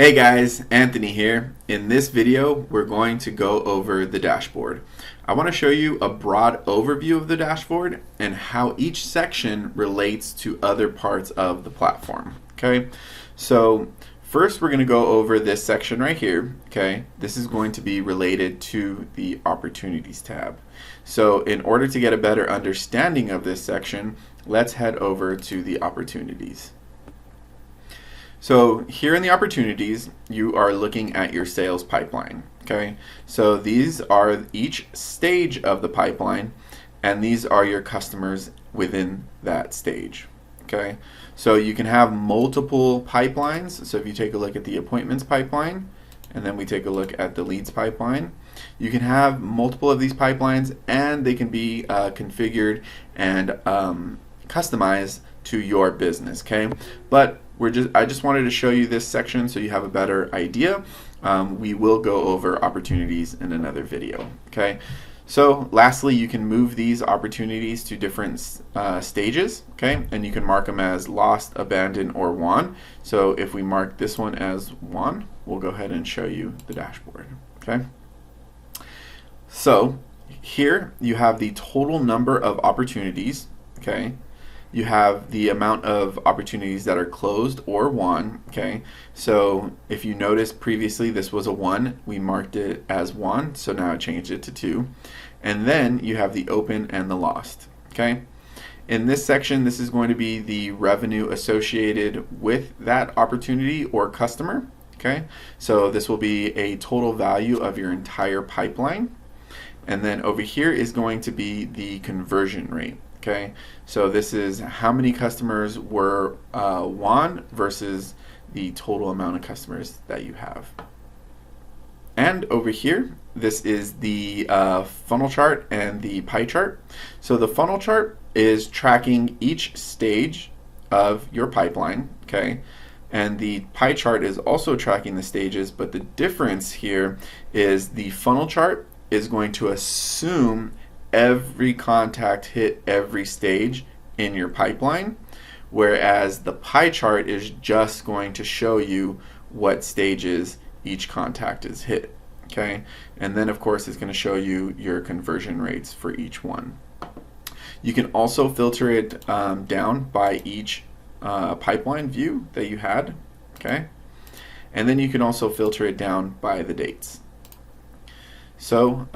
Hey guys, Anthony here. In this video, we're going to go over the dashboard. I want to show you a broad overview of the dashboard and how each section relates to other parts of the platform. Okay, so first we're going to go over this section right here. Okay, this is going to be related to the Opportunities tab. So in order to get a better understanding of this section, let's head over to the Opportunities. So here in the opportunities, you are looking at your sales pipeline. Okay, so these are each stage of the pipeline, and these are your customers within that stage. Okay, so you can have multiple pipelines. So if you take a look at the appointments pipeline, and then we take a look at the leads pipeline, you can have multiple of these pipelines, and they can be configured and customized to your business. Okay, but I just wanted to show you this section so you have a better idea. We will go over opportunities in another video. Okay, so lastly, you can move these opportunities to different stages. Okay, and you can mark them as lost, abandoned, or won. So if we mark this one as won, we'll go ahead and show you the dashboard. Okay, so here you have the total number of opportunities. Okay, you have the amount of opportunities that are closed or won. Okay, so if you notice previously this was a 1, we marked it as 1, so now I changed it to 2. And then you have the open and the lost. Okay, in this section, this is going to be the revenue associated with that opportunity or customer. Okay, so this will be a total value of your entire pipeline. And then over here is going to be the conversion rate. Okay, so this is how many customers were won versus the total amount of customers that you have. And over here, this is the funnel chart and the pie chart. So the funnel chart is tracking each stage of your pipeline. Okay, and the pie chart is also tracking the stages, but the difference here is the funnel chart is going to assume every contact hit every stage in your pipeline, whereas the pie chart is just going to show you what stages each contact is hit. Okay, and then of course it's going to show you your conversion rates for each one. You can also filter it down by each pipeline view that you had. Okay, and then you can also filter it down by the dates. So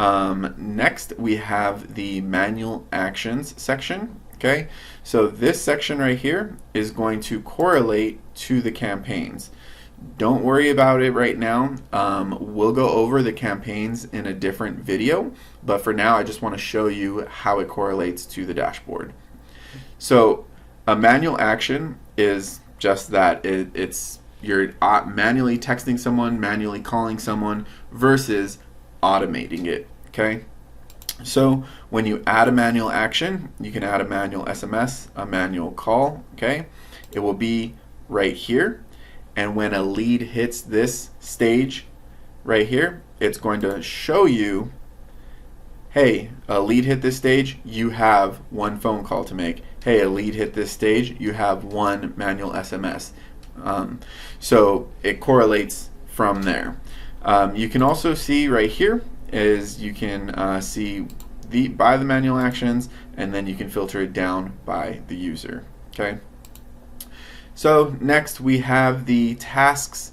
next we have the manual actions section. Okay, so this section right here is going to correlate to the campaigns. Don't worry about it right now. We'll go over the campaigns in a different video, but for now I just want to show you how it correlates to the dashboard. So a manual action is just that. It's you're manually texting someone, manually calling someone versus automating it. Okay, so when you add a manual action, you can add a manual SMS, a manual call. Okay, it will be right here, and when a lead hits this stage right here, it's going to show you, hey, a lead hit this stage, you have 1 phone call to make. Hey, a lead hit this stage, you have 1 manual SMS. So it correlates from there. You can also see right here is you can see by the manual actions, and then you can filter it down by the user. Okay, so next we have the tasks.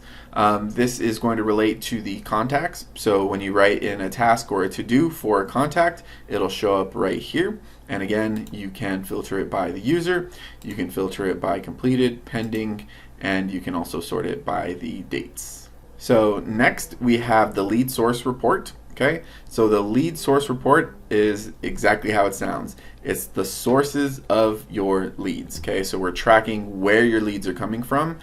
This is going to relate to the contacts. So when you write in a task or a to-do for a contact, it'll show up right here. And again, you can filter it by the user, you can filter it by completed, pending, and you can also sort it by the dates. So next we have the lead source report. Okay, so the lead source report is exactly how it sounds. It's the sources of your leads. Okay, so we're tracking where your leads are coming from.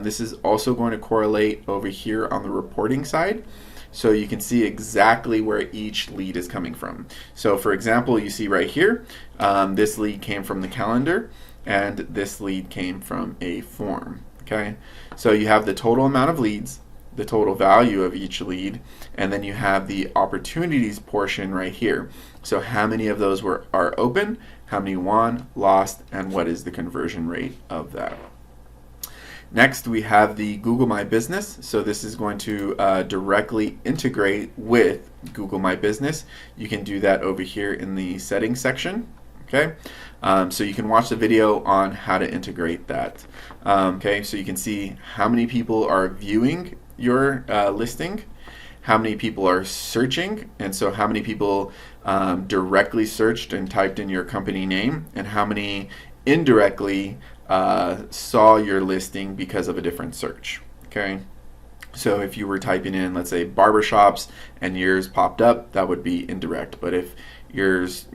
This is also going to correlate over here on the reporting side, so you can see exactly where each lead is coming from. So for example, you see right here, this lead came from the calendar, and this lead came from a form. Okay, so you have the total amount of leads, the total value of each lead, and then you have the opportunities portion right here. So how many of those are open, how many won, lost, and what is the conversion rate of that. Next, we have the Google My Business. So this is going to directly integrate with Google My Business. You can do that over here in the settings section. Okay, so you can watch the video on how to integrate that. Okay, so you can see how many people are viewing your listing, how many people are searching, and so how many people directly searched and typed in your company name, and how many indirectly saw your listing because of a different search. Okay, so if you were typing in, let's say, barbershops and yours popped up, that would be indirect. But if yours,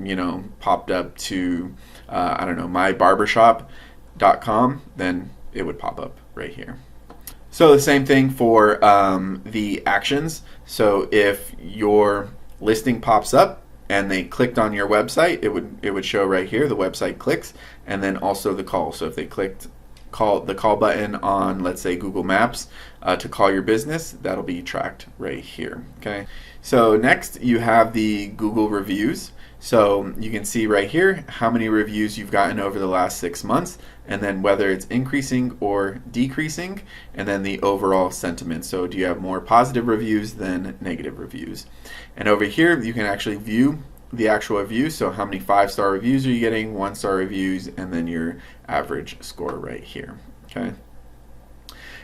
popped up to, I don't know, mybarbershop.com, then it would pop up right here. So the same thing for the actions. So if your listing pops up and they clicked on your website, it would show right here, the website clicks, and then also the call. So if they clicked the call button on, let's say, Google Maps to call your business, that'll be tracked right here. Okay. So next you have the Google reviews. So you can see right here how many reviews you've gotten over the last 6 months, and then whether it's increasing or decreasing, and then the overall sentiment. So do you have more positive reviews than negative reviews? And over here you can actually view the actual reviews. So how many 5-star reviews are you getting, 1-star reviews, and then your average score right here. Okay.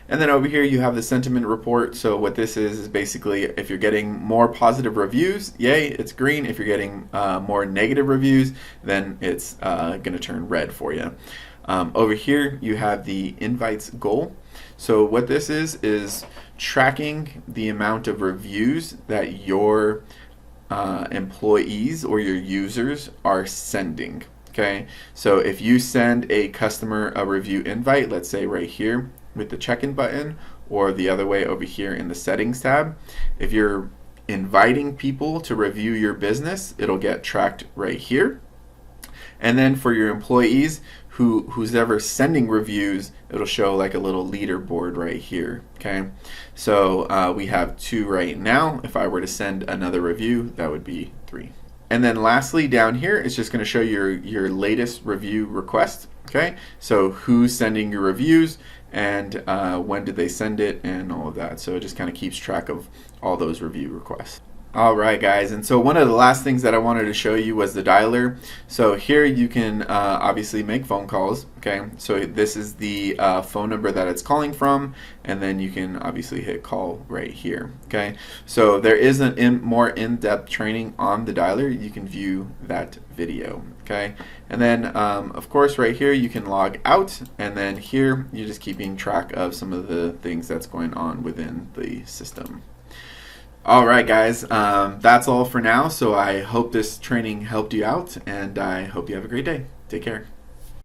And then over here you have the sentiment report. So what this is basically, if you're getting more positive reviews, yay, it's green. If you're getting more negative reviews, then it's going to turn red for you. Over here you have the invites goal. So what this is tracking the amount of reviews that your employees or your users are sending. Okay, so if you send a customer a review invite, let's say right here with the check-in button, or the other way over here in the settings tab, if you're inviting people to review your business, it'll get tracked right here. And then for your employees, who's ever sending reviews, it'll show like a little leaderboard right here. Okay, so we have 2 right now. If I were to send another review, that would be 3. And then lastly down here, it's just going to show your latest review request. Okay, so who's sending your reviews, and when did they send it, and all of that. So it just kind of keeps track of all those review requests. Alright guys, and so one of the last things that I wanted to show you was the dialer. So here you can obviously make phone calls. Okay, so this is the phone number that it's calling from, and then you can obviously hit call right here. Okay, so there is more in-depth training on the dialer. You can view that video. Okay, and then of course right here you can log out, and then here you're just keeping track of some of the things that's going on within the system. Alright guys, that's all for now. So I hope this training helped you out, and I hope you have a great day. Take care.